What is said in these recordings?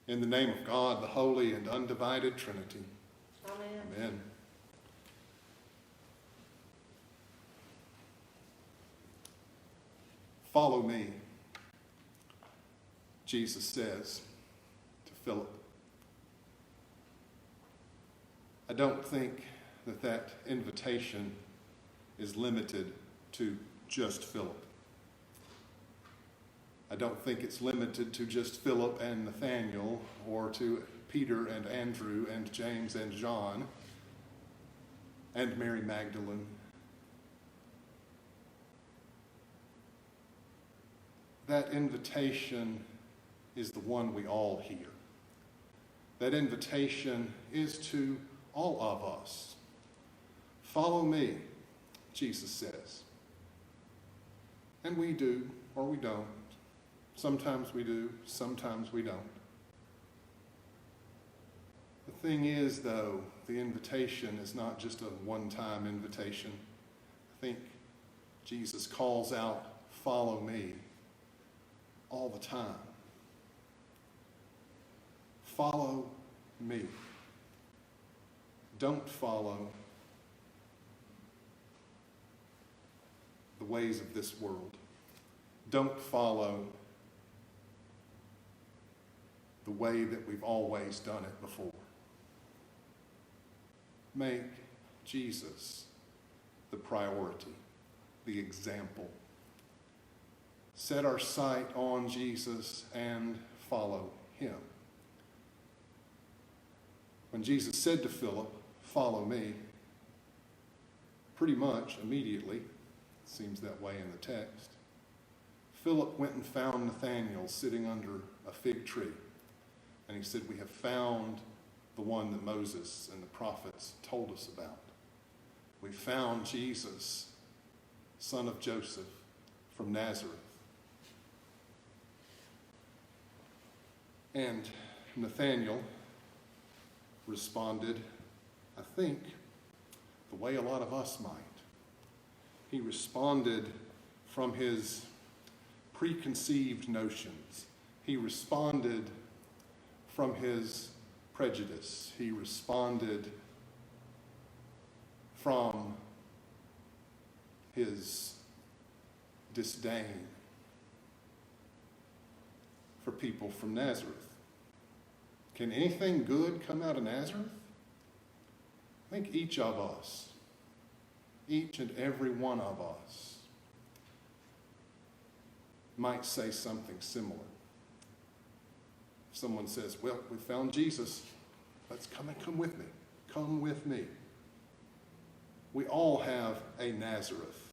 In the name of God, the holy and undivided Trinity. Amen. Amen. Follow me, Jesus says to Philip. I don't think that invitation is limited to just Philip. I don't think it's limited to just Philip and Nathaniel, or to Peter and Andrew and James and John and Mary Magdalene. That invitation is the one we all hear. That invitation is to all of us. Follow me, Jesus says. And we do, or we don't. Sometimes we do, sometimes we don't. The thing is, though, the invitation is not just a one-time invitation. I think Jesus calls out, follow me, all the time. Follow me. Don't follow the ways of this world. Don't follow the way that we've always done it before. Make Jesus the priority, the example. Set our sight on Jesus and follow him. When Jesus said to Philip, follow me, pretty much immediately, it seems that way in the text, Philip went and found Nathanael sitting under a fig tree. And he said, we have found the one that Moses and the prophets told us about. We found Jesus, son of Joseph, from Nazareth. And Nathanael responded, I think, the way a lot of us might. He responded from his preconceived notions. He responded from his prejudice. He responded from his disdain for people from Nazareth. Can anything good come out of Nazareth? I think each of us, each and every one of us, might say something similar. If someone says, well, we found Jesus, let's come with me. Come with me. We all have a Nazareth.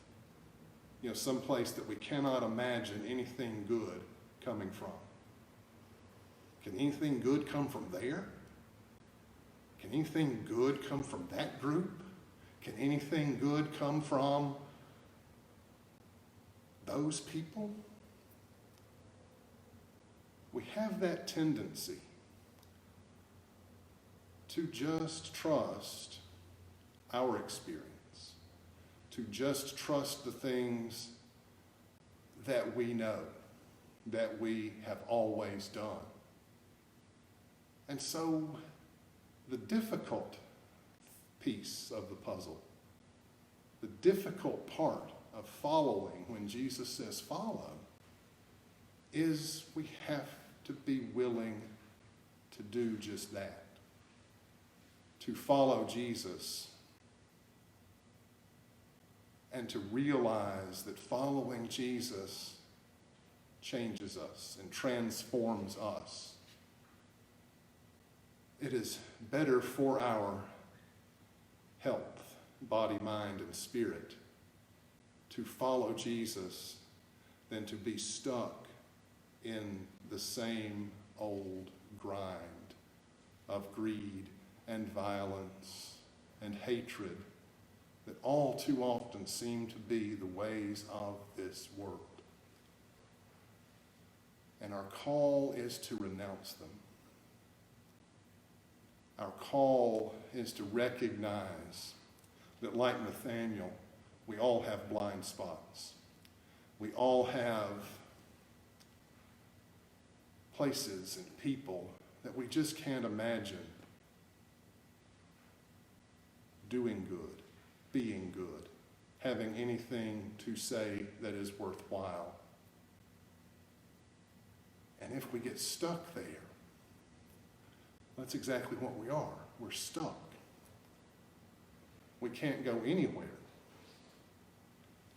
Some place that we cannot imagine anything good coming from. Can anything good come from there? Can anything good come from that group? Can anything good come from those people? We have that tendency to just trust our experience, to just trust the things that we know, that we have always done. And so the difficult piece of the puzzle, the difficult part of following when Jesus says follow, is we have to be willing to do just that. To follow Jesus and to realize that following Jesus changes us and transforms us. It is better for our health, body, mind, and spirit to follow Jesus than to be stuck in the same old grind of greed and violence and hatred that all too often seem to be the ways of this world. And our call is to renounce them. Our call is to recognize that, like Nathanael, we all have blind spots. We all have places and people that we just can't imagine doing good, being good, having anything to say that is worthwhile. And if we get stuck there, that's exactly what we are. We're stuck. We can't go anywhere.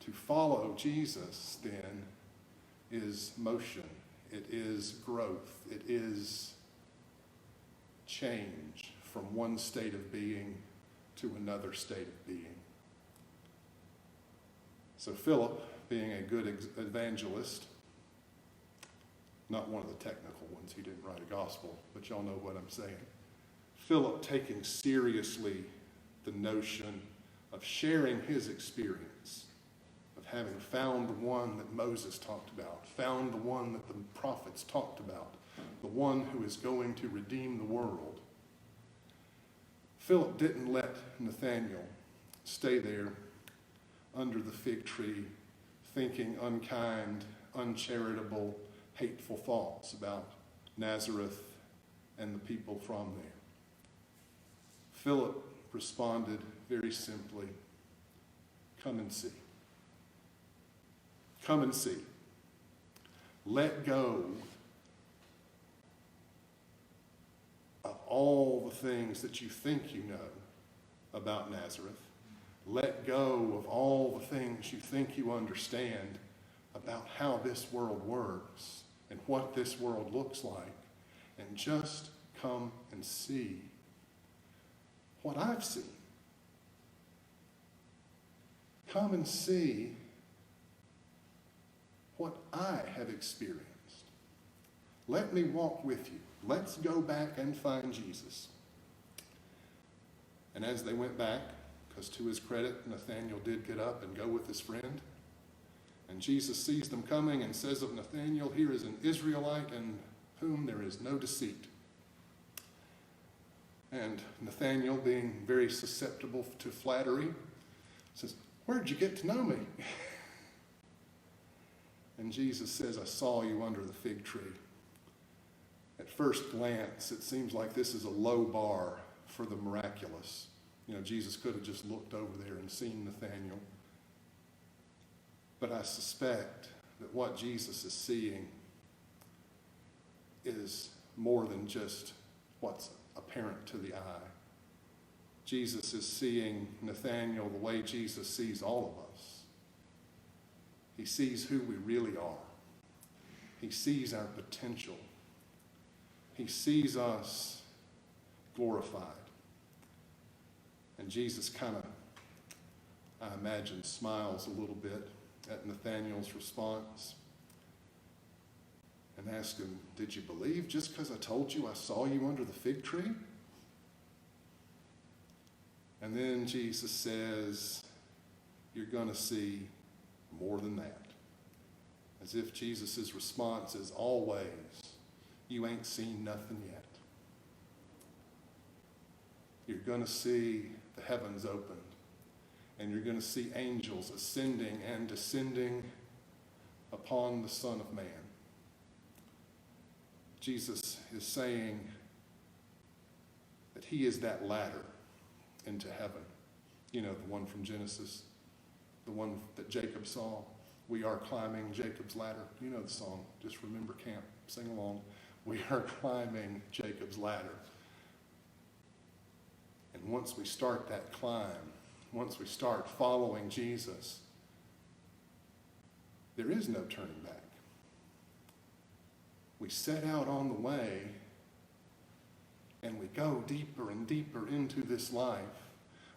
To follow Jesus, then, is motion. It is growth. It is change from one state of being to another state of being. So Philip, being a good evangelist, not one of the technical ones, he didn't write a gospel, but y'all know what I'm saying. Philip taking seriously the notion of sharing his experience, of having found the one that Moses talked about, found the one that the prophets talked about, the one who is going to redeem the world. Philip didn't let Nathanael stay there under the fig tree thinking unkind, uncharitable, hateful thoughts about Nazareth and the people from there. Philip responded very simply, "Come and see. Come and see. Let go of all the things that you think you know about Nazareth. Let go of all the things you think you understand about how this world works and what this world looks like, and just come and see what I've seen. Come and see what I have experienced. Let me walk with you. Let's go back and find Jesus." And as they went back, because to his credit, Nathanael did get up and go with his friend, and Jesus sees them coming and says of Nathanael, "Here is an Israelite in whom there is no deceit." And Nathanael, being very susceptible to flattery, says, "Where'd you get to know me?" And Jesus says, "I saw you under the fig tree." At first glance, it seems like this is a low bar for the miraculous. You know, Jesus could have just looked over there and seen Nathanael. But I suspect that what Jesus is seeing is more than just what's apparent to the eye. Jesus is seeing Nathanael the way Jesus sees all of us. He sees who we really are. He sees our potential. He sees us glorified. And Jesus kind of, I imagine, smiles a little bit at Nathanael's response and asks him, "Did you believe just because I told you I saw you under the fig tree?" And then Jesus says, "You're going to see more than that." As if Jesus' response is always, "You ain't seen nothing yet. You're going to see the heavens opened, and you're going to see angels ascending and descending upon the Son of Man." Jesus is saying that he is that ladder into heaven. You know, the one from Genesis, the one that Jacob saw. We are climbing Jacob's ladder. You know the song. Just remember camp. Sing along. We are climbing Jacob's ladder. And once we start that climb, once we start following Jesus, there is no turning back. We set out on the way, and we go deeper and deeper into this life.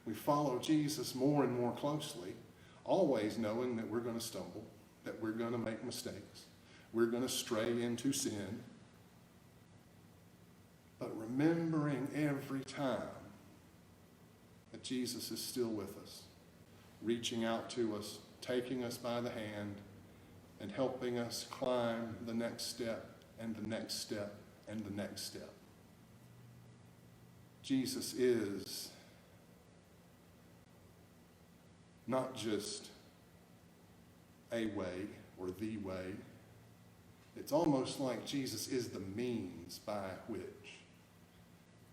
We follow Jesus more and more closely, always knowing that we're going to stumble, that we're going to make mistakes, we're going to stray into sin, but remembering every time that Jesus is still with us, reaching out to us, taking us by the hand, and helping us climb the next step and the next step and the next step. Jesus is not just a way or the way. It's almost like Jesus is the means by which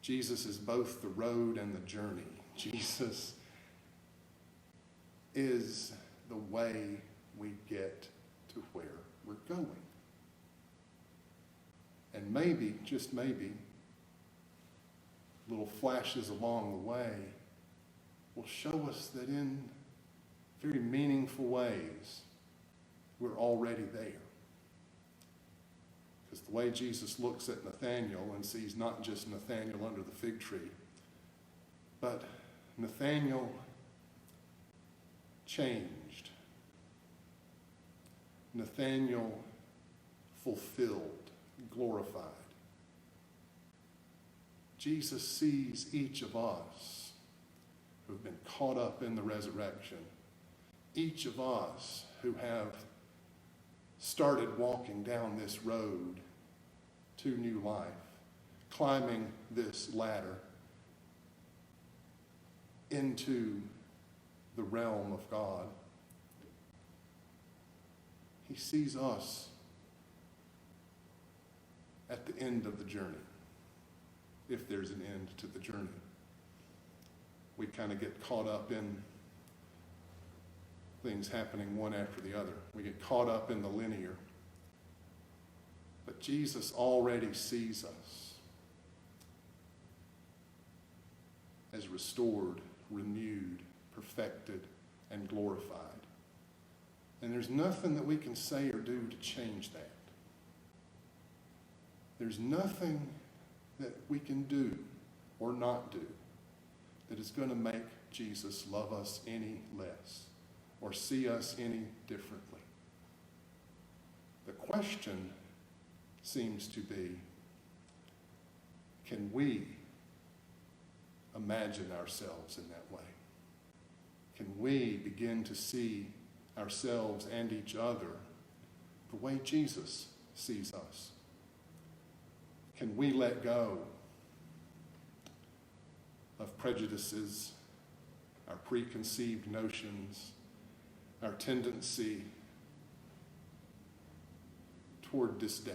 Jesus is both the road and the journey. Jesus is the way we get to where we're going. And maybe, just maybe, little flashes along the way will show us that in very meaningful ways, we're already there. Because the way Jesus looks at Nathanael and sees not just Nathanael under the fig tree, but Nathanael changed. Nathanael fulfilled, glorified. Jesus sees each of us who've been caught up in the resurrection, each of us who have started walking down this road to new life, climbing this ladder into the realm of God. He sees us at the end of the journey, if there's an end to the journey. We kind of get caught up in things happening one after the other. We get caught up in the linear. But Jesus already sees us as restored, renewed, perfected, and glorified. And there's nothing that we can say or do to change that. There's nothing that we can do or not do that is going to make Jesus love us any less or see us any differently. The question seems to be, can we imagine ourselves in that way? Can we begin to see ourselves and each other the way Jesus sees us? Can we let go of prejudices, our preconceived notions, our tendency toward disdain,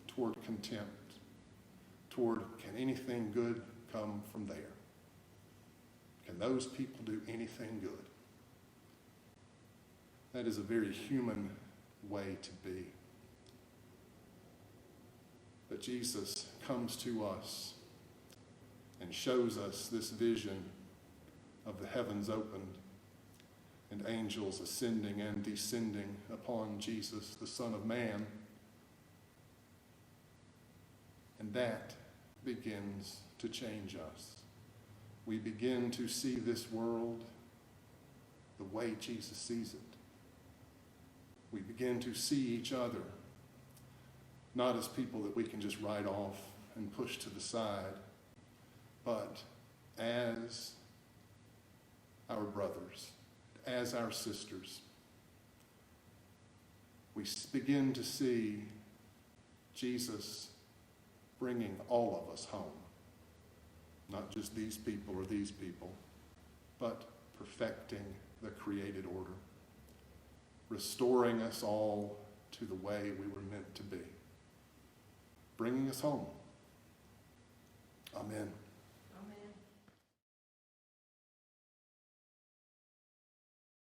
toward contempt, toward can anything good come from there? Can those people do anything good? That is a very human way to be. But Jesus comes to us and shows us this vision of the heavens opened and angels ascending and descending upon Jesus, the Son of Man. And that begins to change us. We begin to see this world the way Jesus sees it. We begin to see each other not as people that we can just write off and push to the side, but as our brothers, as our sisters. We begin to see Jesus bringing all of us home. Not just these people or these people, but perfecting the created order. Restoring us all to the way we were meant to be. Bringing us home. Amen.